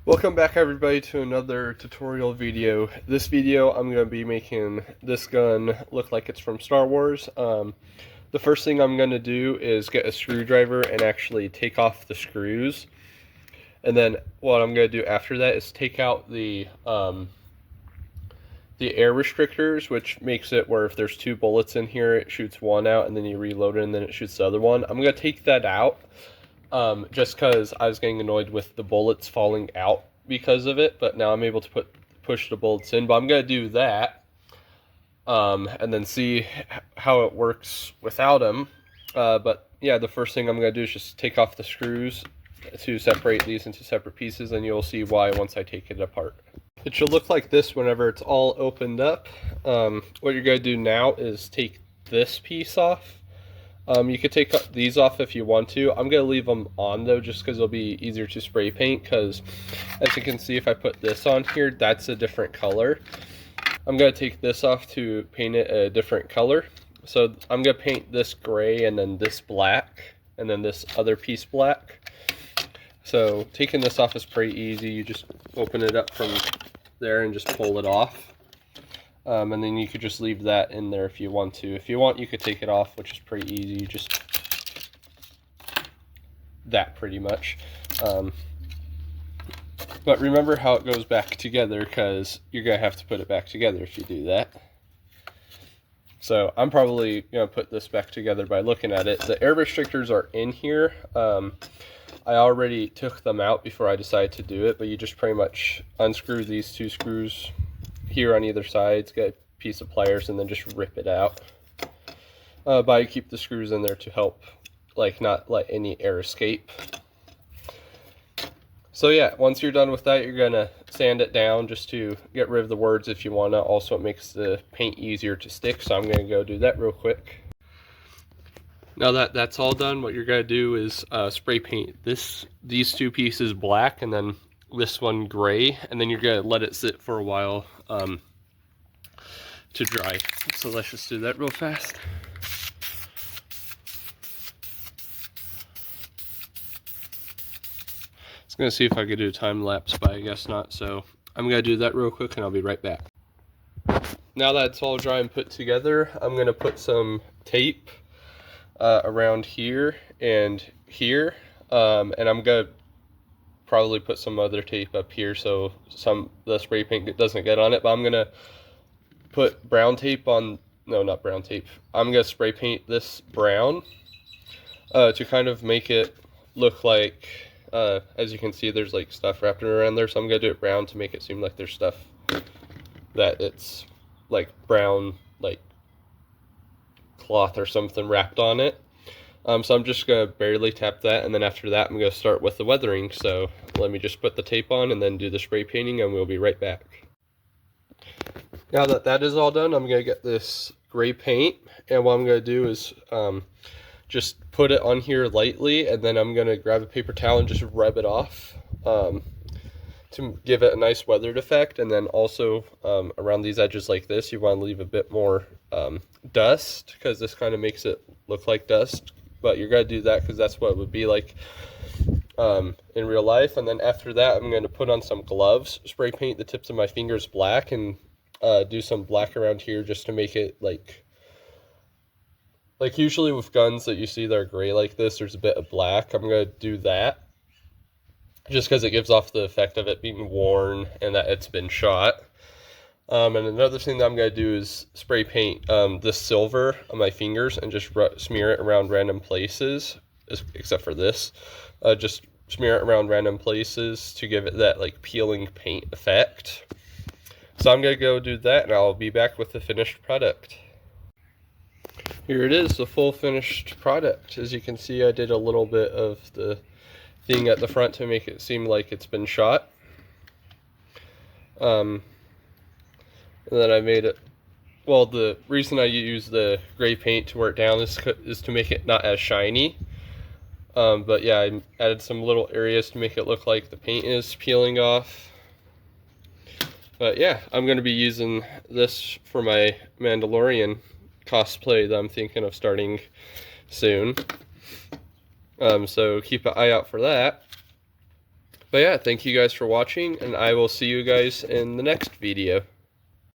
Welcome back everybody to another tutorial video. This video I'm going to be making this gun look like it's from Star Wars. The first thing I'm going to do is get a screwdriver and actually take off the screws. And then what I'm going to do after that is take out the air restrictors, which makes it where if there's two bullets in here, it shoots one out and then you reload it and then it shoots the other one. I'm going to take that out. Just because I was getting annoyed with the bullets falling out because of it, but now I'm able to push the bullets in. But I'm going to do that, and then see how it works without them. But yeah, the first thing I'm going to do is just take off the screws to separate these into separate pieces, and you'll see why once I take it apart. It should look like this whenever it's all opened up. What you're going to do now is take this piece off. You could take these off if you want to. I'm going to leave them on though, just because it'll be easier to spray paint, because as you can see, if I put this on here, that's a different color. I'm going to take this off to paint it a different color. So I'm going to paint this gray and then this black and then this other piece black. So taking this off is pretty easy. You just open it up from there and just pull it off. And then you could just leave that in there if you want to. If you want, you could take it off, which is pretty easy. Just that pretty much. But remember how it goes back together, because you're going to have to put it back together if you do that. So I'm probably going to put this back together by looking at it. The air restrictors are in here. I already took them out before I decided to do it, but you just pretty much unscrew these two screws here on either side, get a piece of pliers, and then just rip it out. But I keep the screws in there to help, like, not let any air escape. So yeah, once you're done with that, you're gonna sand it down just to get rid of the words if you wanna. Also, it makes the paint easier to stick, so I'm gonna go do that real quick. Now that that's all done, what you're gonna do is spray paint these two pieces black, and then this one gray, and then you're gonna let it sit for a while to dry. So let's just do that real fast. I was gonna see if I could do a time lapse, but I guess not. So I'm gonna do that real quick and I'll be right back. Now that it's all dry and put together, I'm gonna put some tape around here and here, and I'm gonna probably put some other tape up here so the spray paint doesn't get on it. But I'm gonna put brown tape on, no, not brown tape. I'm gonna spray paint this brown to kind of make it look like, as you can see, there's like stuff wrapped around there. So I'm gonna do it brown to make it seem like there's stuff that it's like brown, like cloth or something wrapped on it. So I'm just going to barely tap that, and then after that I'm going to start with the weathering. So let me just put the tape on and then do the spray painting, and we'll be right back. Now that that is all done, I'm going to get this gray paint, and what I'm going to do is just put it on here lightly, and then I'm going to grab a paper towel and just rub it off to give it a nice weathered effect. And then also around these edges like this, you want to leave a bit more dust, because this kind of makes it look like dust. But you're going to do that because that's what it would be like in real life. And then after that, I'm going to put on some gloves, spray paint the tips of my fingers black, and do some black around here just to make it like usually with guns that you see that are gray like this, there's a bit of black. I'm going to do that just because it gives off the effect of it being worn and that it's been shot. And another thing that I'm going to do is spray paint this silver on my fingers and just smear it around random places, except for this. Just smear it around random places to give it that like peeling paint effect. So I'm going to go do that, and I'll be back with the finished product. Here it is, the full finished product. As you can see, I did a little bit of the thing at the front to make it seem like it's been shot. And then I made it, well, the reason I use the gray paint to wear it down is to make it not as shiny. But yeah, I added some little areas to make it look like the paint is peeling off. But yeah, I'm going to be using this for my Mandalorian cosplay that I'm thinking of starting soon. So keep an eye out for that. But yeah, thank you guys for watching, and I will see you guys in the next video.